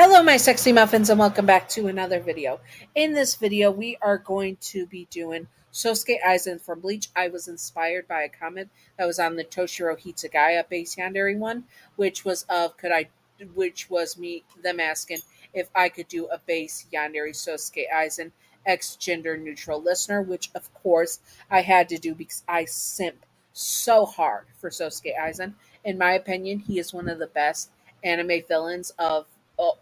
Hello, my sexy muffins, and welcome back to another video. In this video, we are going to be doing Sosuke Aizen from Bleach. I was inspired by a comment that was on the Toshiro Hitsugaya base Yandere one, which was me them asking if I could do a base Yandere Sosuke Aizen ex gender neutral listener, which of course I had to do because I simp so hard for Sosuke Aizen. In my opinion, he is one of the best anime villains of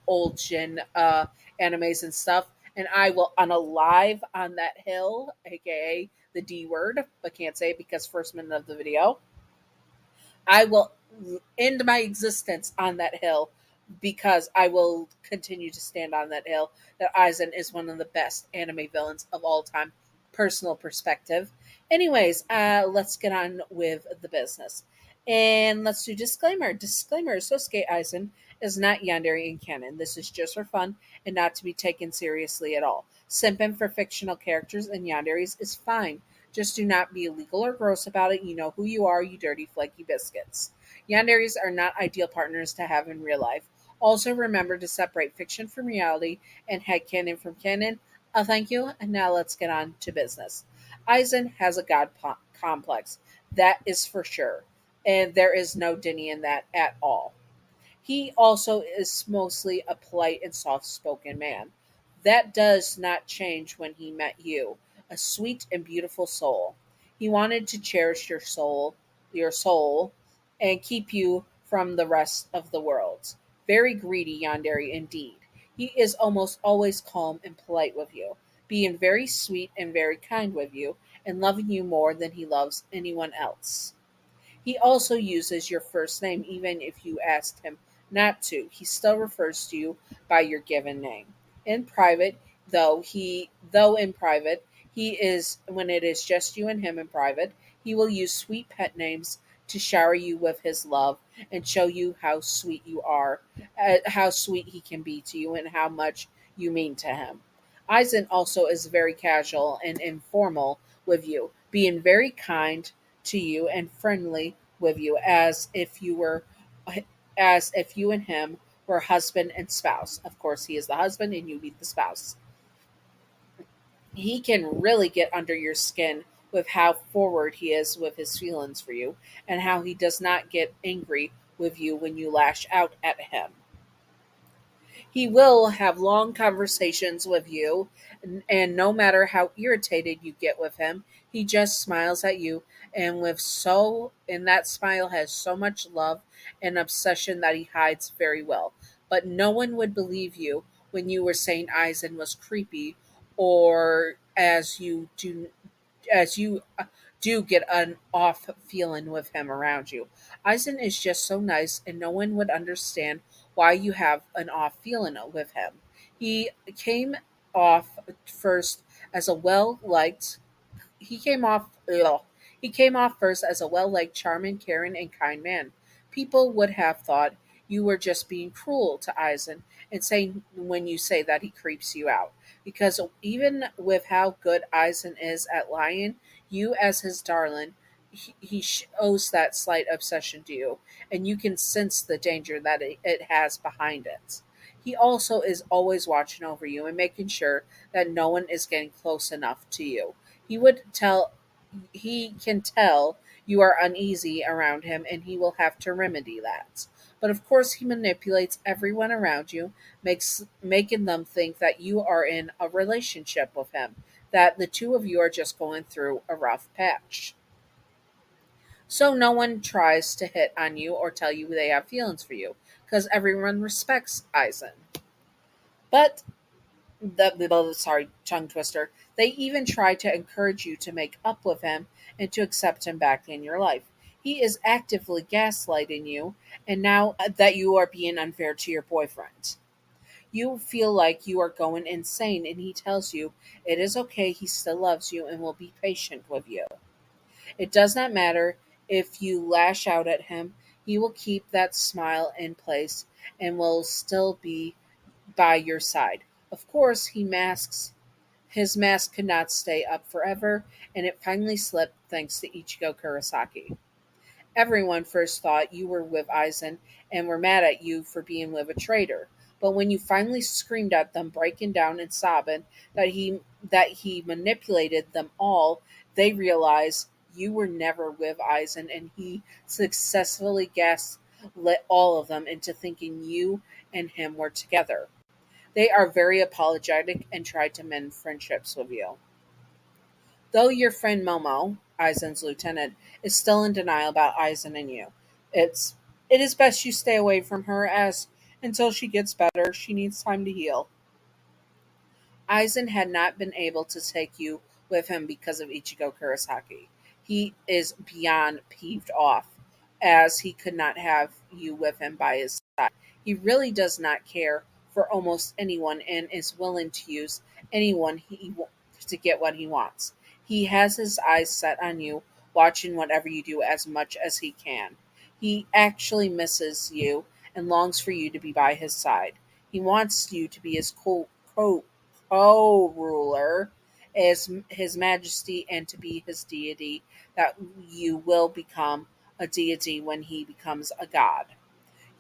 old gen animes and stuff. And I will unalive on that hill, aka the D word, but can't say it because first minute of the video. I will end my existence on that hill because I will continue to stand on that hill. That Aizen is one of the best anime villains of all time, personal perspective. Anyways, let's get on with the business. And let's do disclaimer. Disclaimer, Sosuke Aizen is not Yandere in canon. This is just for fun and not to be taken seriously at all. Simping for fictional characters and Yanderes is fine. Just do not be illegal or gross about it. You know who you are, you dirty flaky biscuits. Yanderes are not ideal partners to have in real life. Also remember to separate fiction from reality and headcanon from canon. Thank you, and now let's get on to business. Aizen has a complex, that is for sure, and there is no denying that at all. He also is mostly a polite and soft spoken man. That does not change when he met you, a sweet and beautiful soul. He wanted to cherish your soul, and keep you from the rest of the world. Very greedy Yandere indeed. He is almost always calm and polite with you, being very sweet and very kind with you, and loving you more than he loves anyone else. He also uses your first name even if you asked him not to. He still refers to you by your given name. In private, though in private, he is when it is just you and him in private, he will use sweet pet names to shower you with his love and show you how sweet you are, how sweet he can be to you, and how much you mean to him. Aizen also is very casual and informal with you, being very kind to you and friendly with you as if you and him were husband and spouse. Of course, he is the husband and you be the spouse. He can really get under your skin with how forward he is with his feelings for you and how he does not get angry with you when you lash out at him. He will have long conversations with you, and no matter how irritated you get with him, he just smiles at you, and that smile has so much love and obsession that he hides very well. But no one would believe you when you were saying Aizen was creepy, or as you do get an off feeling with him around you. Aizen is just so nice, and no one would understand why you have an off feeling with him. He came off first as a well liked. He came off. Ugh, he came off first as a well liked, charming, caring, and kind man. People would have thought you were just being cruel to Aizen and saying when you say that he creeps you out. Because even with how good Aizen is at lying, you as his darling, he shows that slight obsession to you, and you can sense the danger that it has behind it. He also is always watching over you and making sure that no one is getting close enough to you. He would tell he can tell you are uneasy around him and he will have to remedy that. But of course he manipulates everyone around you, making them think that you are in a relationship with him, that the two of you are just going through a rough patch. So no one tries to hit on you or tell you they have feelings for you, because everyone respects Aizen. But sorry, tongue twister. They even try to encourage you to make up with him and to accept him back in your life. He is actively gaslighting you, and now that you are being unfair to your boyfriend. You feel like you are going insane, and he tells you it is okay, he still loves you and will be patient with you. It does not matter if you lash out at him, he will keep that smile in place and will still be by your side. Of course, his mask could not stay up forever, and it finally slipped thanks to Ichigo Kurosaki. Everyone first thought you were with Aizen and were mad at you for being with a traitor. But when you finally screamed at them, breaking down and sobbing that he manipulated them all, they realized you were never with Aizen, and he successfully gaslit all of them into thinking you and him were together. They are very apologetic and try to mend friendships with you. Though your friend Momo, Aizen's lieutenant, is still in denial about Aizen and you, it's it is best you stay away from her as until she gets better, she needs time to heal. Aizen had not been able to take you with him because of Ichigo Kurosaki. He is beyond peeved off, as he could not have you with him by his side. He really does not care for almost anyone and is willing to use anyone to get what he wants. He has his eyes set on you, watching whatever you do as much as he can. He actually misses you and longs for you to be by his side. He wants you to be his co-ruler as his majesty and to be his deity, that you will become a deity when he becomes a god.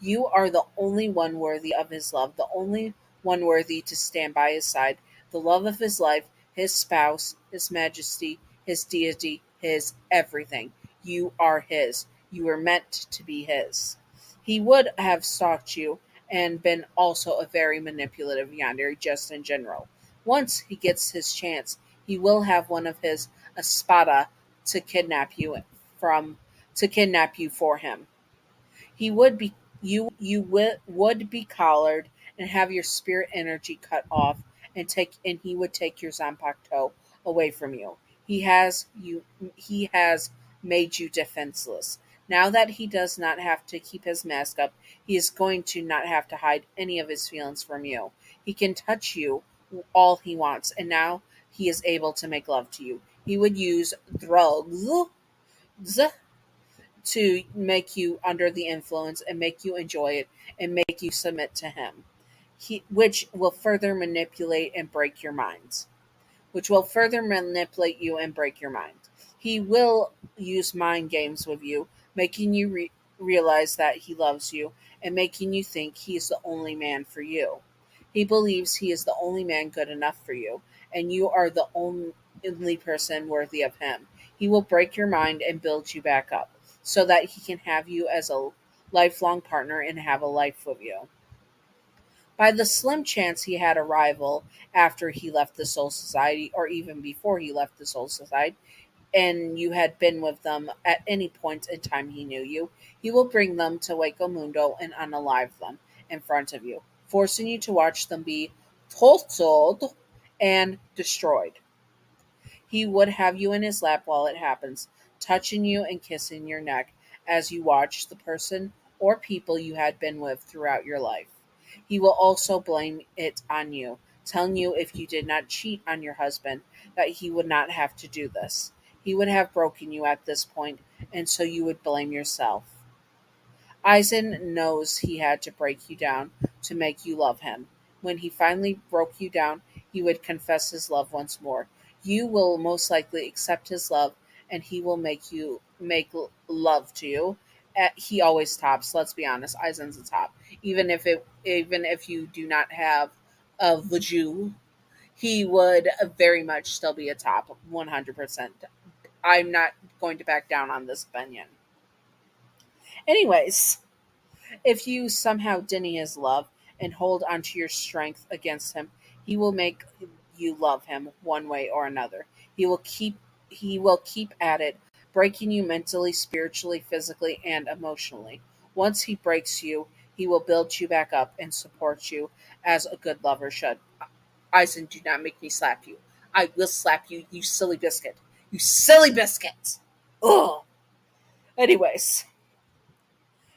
You are the only one worthy of his love, the only one worthy to stand by his side, the love of his life, his spouse, his majesty, his deity, his everything. You are his. You were meant to be his. He would have stalked you and been also a very manipulative yandere just in general. Once he gets his chance, he will have one of his espada to kidnap you from to kidnap you for him. He would be would be collared and have your spirit energy cut off, and he would take your zanpakuto away from you. He has made you defenseless. Now that he does not have to keep his mask up, he is going to not have to hide any of his feelings from you. He can touch you all he wants, and now he is able to make love to you. He would use drugs to make you under the influence and make you enjoy it and make you submit to him. Which will further manipulate and break your minds. Which will further manipulate you and break your mind. He will use mind games with you, making you realize that he loves you and making you think he is the only man for you. He believes he is the only man good enough for you, and you are the only person worthy of him. He will break your mind and build you back up so that he can have you as a lifelong partner and have a life with you. By the slim chance he had a rival after he left the Soul Society, or even before he left the Soul Society, and you had been with them at any point in time he knew you, he will bring them to Waco Mundo and unalive them in front of you, forcing you to watch them be totaled and destroyed. He would have you in his lap while it happens, touching you and kissing your neck as you watch the person or people you had been with throughout your life. He will also blame it on you, telling you if you did not cheat on your husband, that he would not have to do this. He would have broken you at this point, and so you would blame yourself. Aizen knows he had to break you down to make you love him. When he finally broke you down, he would confess his love once more. You will most likely accept his love, and he will make love to you. He always tops. Let's be honest, Aizen's a top. Even if you do not have a Vaju, he would very much still be a top, 100%. I'm not going to back down on this opinion. Anyways, if you somehow deny his love and hold onto your strength against him, he will make you love him one way or another. He will keep at it, breaking you mentally, spiritually, physically, and emotionally. Once he breaks you, he will build you back up and support you as a good lover should. Aizen, do not make me slap you. I will slap you, you silly biscuit. You silly biscuit! Ugh. Anyways,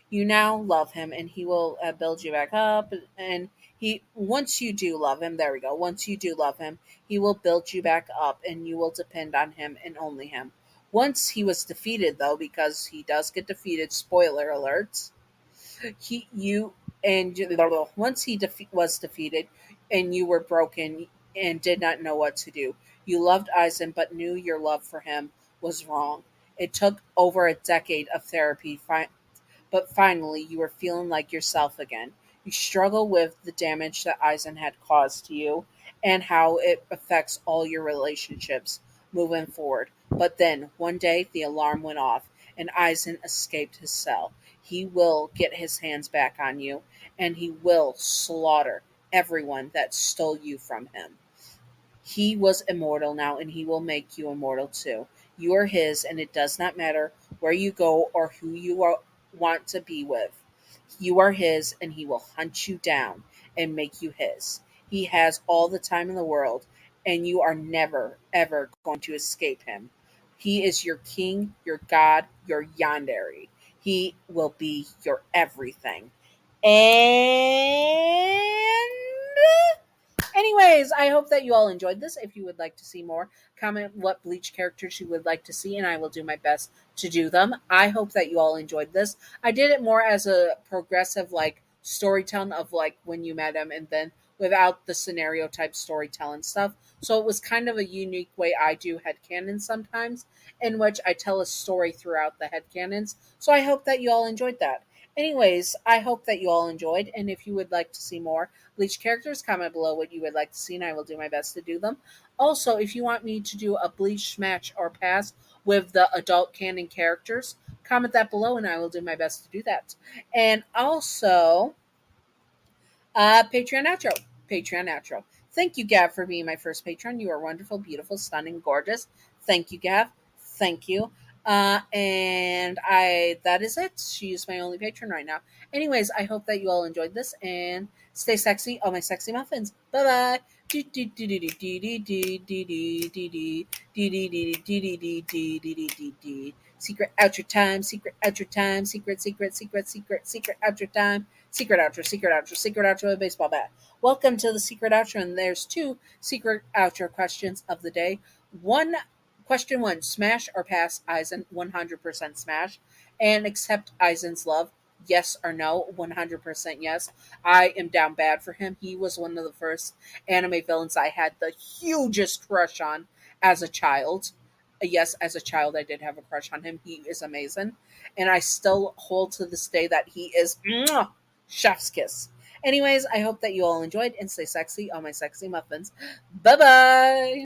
you now love him and he will build you back up, and he once you do love him, there we go, once you do love him, he will build you back up and you will depend on him and only him. Once he was defeated, though, because he does get defeated, spoiler alerts, he you and once he was defeated and you were broken and did not know what to do, you loved Aizen but knew your love for him was wrong. It took over a decade of therapy, but finally you are feeling like yourself again. You struggle with the damage that Aizen had caused to you and how it affects all your relationships moving forward. But then one day the alarm went off and Aizen escaped his cell. He will get his hands back on you and he will slaughter everyone that stole you from him. He was immortal now, and he will make you immortal too. You are his, and it does not matter where you go or who want to be with. You are his, and he will hunt you down and make you his. He has all the time in the world, and you are never, ever going to escape him. He is your king, your god, your Yandere. He will be your everything. And anyways, I hope that you all enjoyed this. If you would like to see more, comment what Bleach characters you would like to see, and I will do my best to do them. I hope that you all enjoyed this. I did it more as a progressive, like, storytelling of, like, when you met him, and then without the scenario type storytelling stuff. So it was kind of a unique way I do headcanon sometimes, in which I tell a story throughout the headcanons. So I hope that you all enjoyed that. Anyways, I hope that you all enjoyed, and if you would like to see more Bleach characters, comment below what you would like to see, and I will do my best to do them. Also, if you want me to do a Bleach smash or pass with the adult canon characters, comment that below, and I will do my best to do that. And also, Patreon outro. Patreon outro. Thank you, Gav, for being my first patron. You are wonderful, beautiful, stunning, gorgeous. Thank you, Gav. Thank you. And that is it. She is my only patron right now. Anyways, I hope that you all enjoyed this and stay sexy, all my sexy muffins. Bye bye. Secret outro time, secret outro time, secret outro time. Secret outro, secret outro, a baseball bat. Welcome to the secret outro, and there's two secret outro questions of the day. Question one: smash or pass Aizen? 100% smash, and accept Aizen's love. Yes or no? 100% yes. I am down bad for him. He was one of the first anime villains I had the hugest crush on as a child. Yes, as a child, I did have a crush on him. He is amazing, and I still hold to this day that he is chef's kiss. Anyways, I hope that you all enjoyed and stay sexy on my sexy muffins. Bye bye.